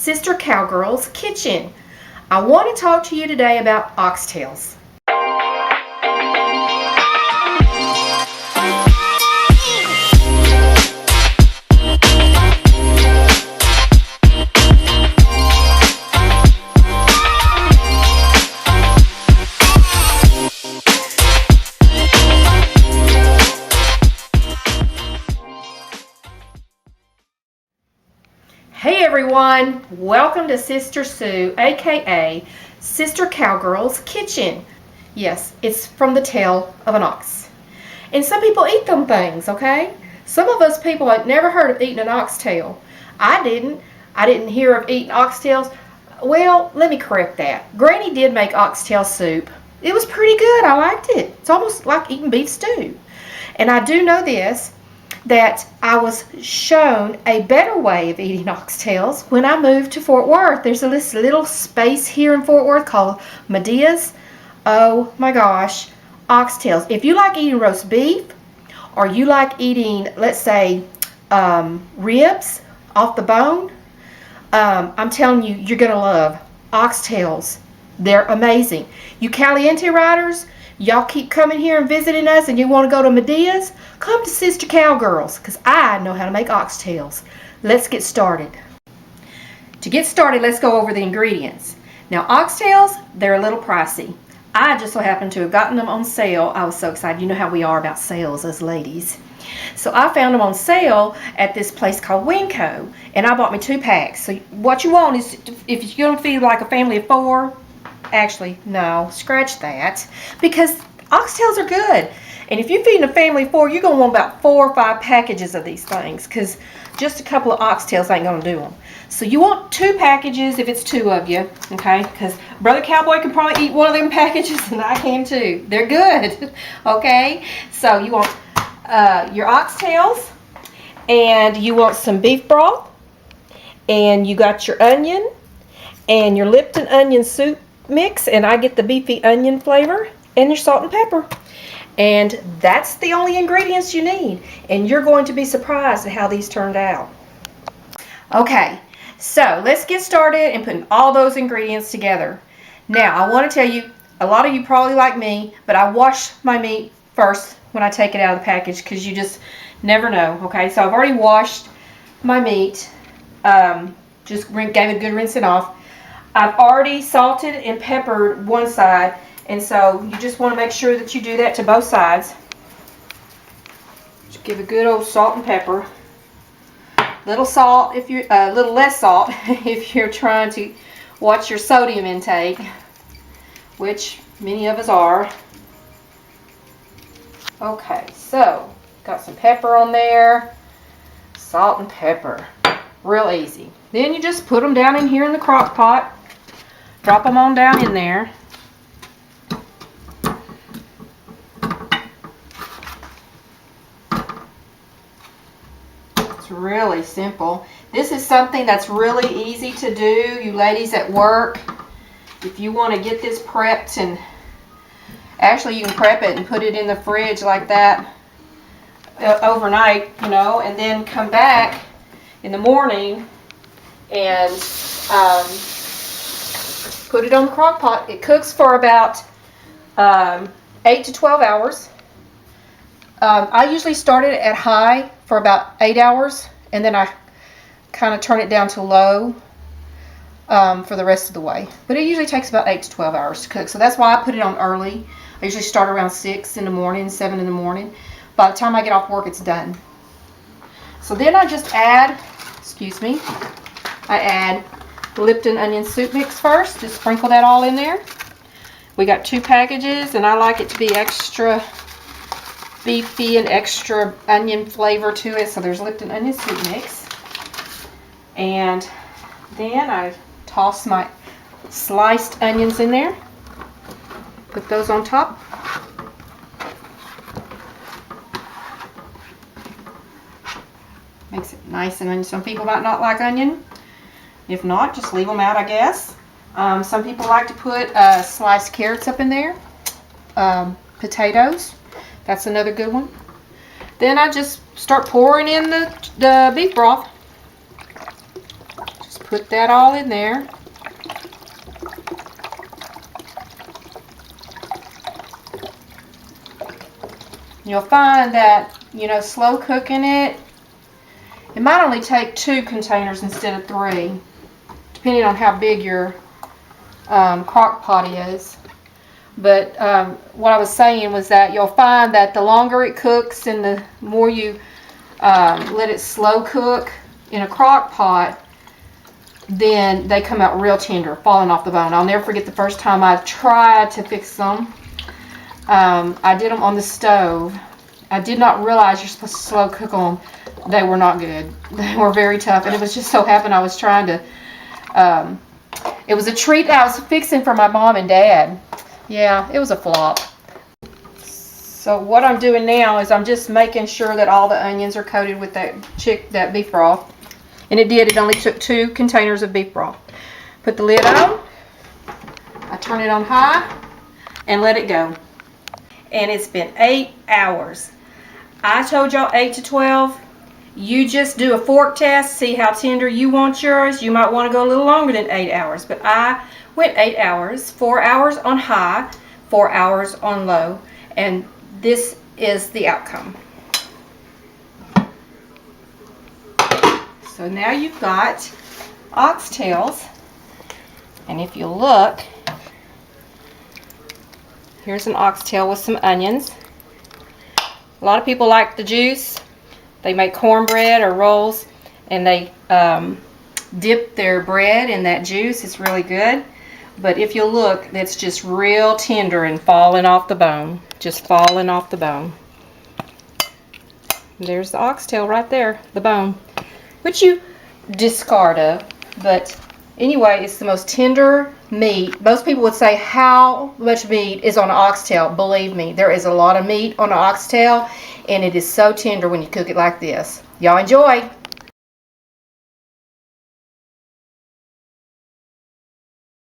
Sister Cowgirl's Kitchen. I want to talk to you today about oxtails. Hey everyone, welcome to Sister Sue, aka Sister Cowgirl's Kitchen. Yes, it's from the tail of an ox. And some people eat them things, okay? Some of us people had never heard of eating an oxtail. I didn't hear of eating oxtails. Well, let me correct that. Granny did make oxtail soup. It was pretty good. I liked it. It's almost like eating beef stew. And I do know this, that I was shown a better way of eating oxtails when I moved to Fort Worth. There's this little space here in Fort Worth called Medea's. Oh my gosh, oxtails. If you like eating roast beef, or you like eating, let's say, ribs off the bone, I'm telling you, you're going to love oxtails. They're amazing. You Caliente riders, y'all keep coming here and visiting us and you want to go to Medea's, come to Sister Cowgirls, because I know how to make oxtails. Let's get started. To get started, let's go over the ingredients. Now, oxtails, they're a little pricey. I just so happened to have gotten them on sale. I was so excited. You know how we are about sales as ladies. So I found them on sale at this place called Winco, and I bought me 2 packs. So what you want is, if you're going to feed like a family of 4, actually, no, scratch that, because oxtails are good. And if you're feeding a family of 4, you're going to want about 4 or 5 packages of these things, because just a couple of oxtails ain't going to do them. So you want 2 packages if it's 2 of you, okay? Because Brother Cowboy can probably eat one of them packages, and I can too. They're good, okay? So you want your oxtails, and you want some beef broth, and you got your onion, and your Lipton onion soup mix, and I get the beefy onion flavor, and your salt and pepper. And that's the only ingredients you need, and you're going to be surprised at how these turned out. Okay, so let's get started and putting all those ingredients together. Now, I want to tell you, a lot of you probably like me, but I wash my meat first when I take it out of the package, because you just never know. Okay, so I've already washed my meat, just gave it a good rinsing off. I've already salted and peppered one side, and so you just want to make sure that you do that to both sides. Just give a good old salt and pepper. Little salt if you're a little less salt if you're trying to watch your sodium intake, which many of us are. Okay, so got some pepper on there, salt and pepper, real easy. Then you just put them down in here in the crock pot. Drop them on down in there. It's really simple. This is something that's really easy to do, you ladies at work. If you want to get this prepped, and actually you can prep it and put it in the fridge like that overnight, you know, and then come back in the morning and put it on the crock pot. It cooks for about 8 to 12 hours. I usually start it at high for about 8 hours, and then I kind of turn it down to low for the rest of the way. But it usually takes about 8 to 12 hours to cook, so that's why I put it on early. I usually start around 6 in the morning, 7 in the morning. By the time I get off work, it's done. So then I just add, I add the Lipton onion soup mix first. Just sprinkle that all in there. We got 2 packages, and I like it to be extra beefy and extra onion flavor to it. So there's Lipton onion soup mix. And then I toss my sliced onions in there. Put those on top. Makes it nice and onion. Some people might not like onion. If not, just leave them out, I guess. Some people like to put sliced carrots up in there. Potatoes. That's another good one. Then I just start pouring in the beef broth. Just put that all in there. You'll find that, you know, slow cooking it, it might only take 2 containers instead of 3, depending on how big your crock pot is. But what I was saying was that you'll find that the longer it cooks and the more you let it slow cook in a crock pot, then they come out real tender, falling off the bone. I'll never forget the first time I tried to fix them. I did them on the stove. I did not realize you're supposed to slow cook them. They were not good. They were very tough, and it was just so happened I was trying to, it was a treat that I was fixing for my mom and dad. Yeah, it was a flop. So what I'm doing now is I'm just making sure that all the onions are coated with that beef broth. And it did. It only took 2 containers of beef broth. Put the lid on. I turn it on high and let it go. And it's been 8 hours. I told y'all 8 to 12. You just do a fork test, see how tender you want yours. You might want to go a little longer than 8 hours, but I went 8 hours, 4 hours on high, 4 hours on low, and this is the outcome. So now you've got oxtails, and if you look, here's an oxtail with some onions. A lot of people like the juice. They make cornbread or rolls, and they dip their bread in that juice. It's really good. But if you look, that's just real tender and falling off the bone. Just falling off the bone. There's the oxtail right there, the bone, which you discard of. But anyway, it's the most tender meat. Most people would say, how much meat is on an oxtail? Believe me, there is a lot of meat on an oxtail, and it is so tender when you cook it like this. Y'all enjoy.